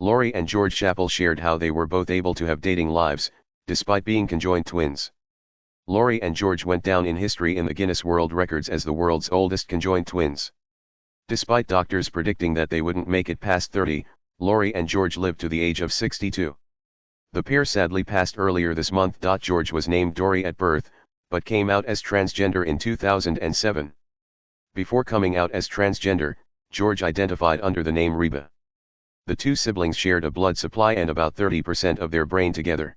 Lori and George Schappell shared how they were both able to have dating lives, despite being conjoined twins. Lori and George went down in history in the Guinness World Records as the world's oldest conjoined twins. Despite doctors predicting that they wouldn't make it past 30, Lori and George lived to the age of 62. The pair sadly passed earlier this month. George was named Dory at birth, but came out as transgender in 2007. Before coming out as transgender, George identified under the name Reba. The two siblings shared a blood supply and about 30% of their brain together.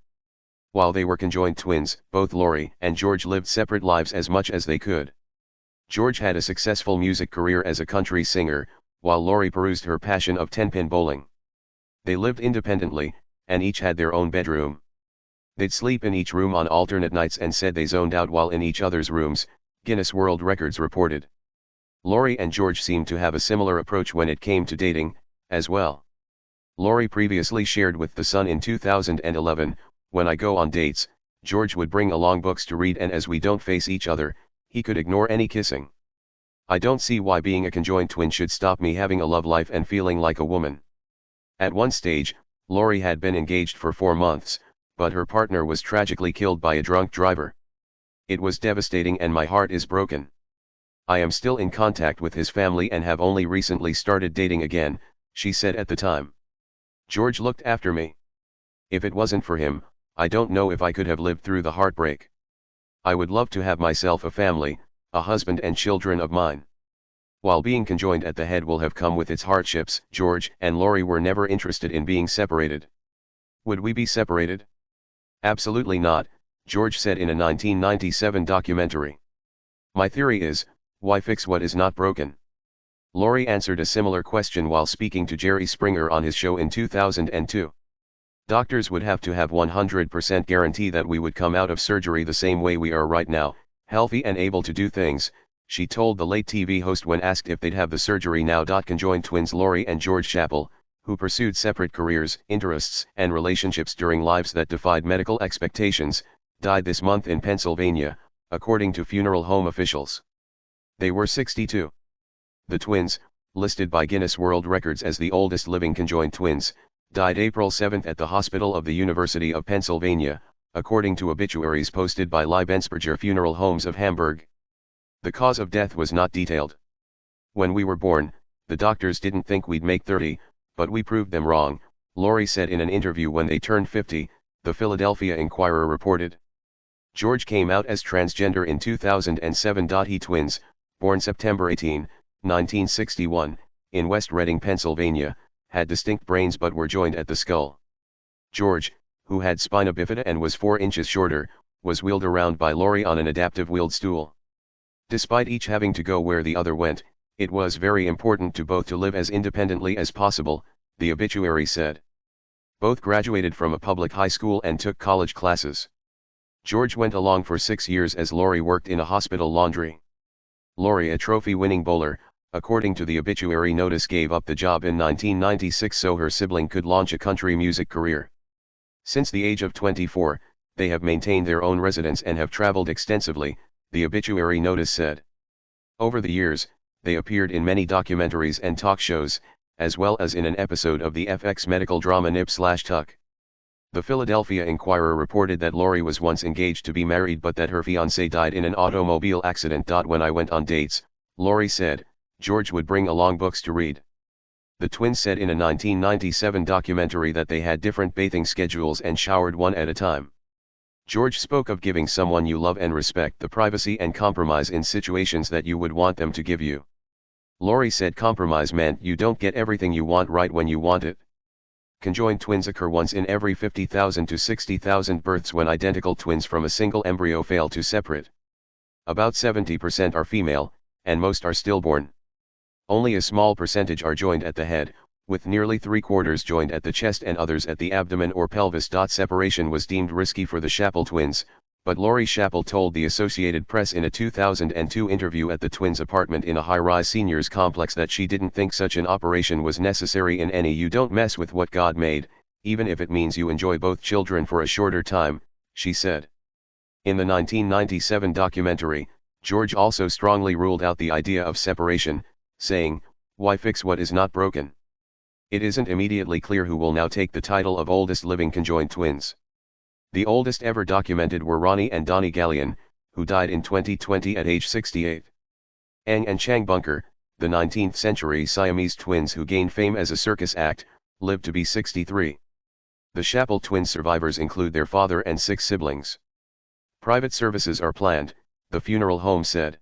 While they were conjoined twins, both Lori and George lived separate lives as much as they could. George had a successful music career as a country singer, while Lori pursued her passion of 10-pin bowling. They lived independently, and each had their own bedroom. They'd sleep in each room on alternate nights and said they zoned out while in each other's rooms, Guinness World Records reported. Lori and George seemed to have a similar approach when it came to dating, as well. Lori previously shared with The Sun in 2011, "When I go on dates, George would bring along books to read, and as we don't face each other, he could ignore any kissing. I don't see why being a conjoined twin should stop me having a love life and feeling like a woman." At one stage, Lori had been engaged for 4 months, but her partner was tragically killed by a drunk driver. "It was devastating and my heart is broken. I am still in contact with his family and have only recently started dating again," she said at the time. "George looked after me. If it wasn't for him, I don't know if I could have lived through the heartbreak. I would love to have myself a family, a husband and children of mine. While being conjoined at the head will have come with its hardships, George and Lori were never interested in being separated." "Would we be separated?" "Absolutely not," George said in a 1997 documentary. "My theory is, why fix what is not broken?" Lori answered a similar question while speaking to Jerry Springer on his show in 2002. "Doctors would have to have 100% guarantee that we would come out of surgery the same way we are right now, healthy and able to do things," she told the late TV host when asked if they'd have the surgery now. Conjoined twins Lori and George Schappell, who pursued separate careers, interests, and relationships during lives that defied medical expectations, died this month in Pennsylvania, according to funeral home officials. They were 62. The twins, listed by Guinness World Records as the oldest living conjoined twins, died April 7 at the hospital of the University of Pennsylvania, according to obituaries posted by Liebensberger Funeral Homes of Hamburg. The cause of death was not detailed. "When we were born, the doctors didn't think we'd make 30, but we proved them wrong," Lori said in an interview when they turned 50, the Philadelphia Inquirer reported. George came out as transgender in 2007. He twins, born September 18, 1961, in West Reading, Pennsylvania, had distinct brains but were joined at the skull. George, who had spina bifida and was 4 inches shorter, was wheeled around by Lori on an adaptive wheeled stool. Despite each having to go where the other went, it was very important to both to live as independently as possible, the obituary said. Both graduated from a public high school and took college classes. George went along for 6 years as Lori worked in a hospital laundry. Lori, a trophy-winning bowler, according to the obituary notice, gave up the job in 1996 so her sibling could launch a country music career. Since the age of 24, they have maintained their own residence and have traveled extensively, the obituary notice said. Over the years, they appeared in many documentaries and talk shows, as well as in an episode of the FX medical drama Nip/Tuck. The Philadelphia Inquirer reported that Lori was once engaged to be married but that her fiancé died in an automobile accident. "When I went on dates," Lori said, "George would bring along books to read." The twins said in a 1997 documentary that they had different bathing schedules and showered one at a time. George spoke of giving someone you love and respect the privacy and compromise in situations that you would want them to give you. Lori said compromise meant you don't get everything you want right when you want it. Conjoined twins occur once in every 50,000 to 60,000 births when identical twins from a single embryo fail to separate. About 70% are female, and most are stillborn. Only a small percentage are joined at the head, with nearly 3/4 joined at the chest and others at the abdomen or pelvis. Separation was deemed risky for the Schappell twins, but Lori Schappell told the Associated Press in a 2002 interview at the twins' apartment in a high-rise seniors complex that she didn't think such an operation was necessary in any "You don't mess with what God made, even if it means you enjoy both children for a shorter time," she said. In the 1997 documentary, George also strongly ruled out the idea of separation, saying, "Why fix what is not broken?" It isn't immediately clear who will now take the title of oldest living conjoined twins. The oldest ever documented were Ronnie and Donnie Gallion, who died in 2020 at age 68. Ang and Chang Bunker, the 19th century Siamese twins who gained fame as a circus act, lived to be 63. The Schappell twin survivors include their father and 6 siblings. Private services are planned, the funeral home said.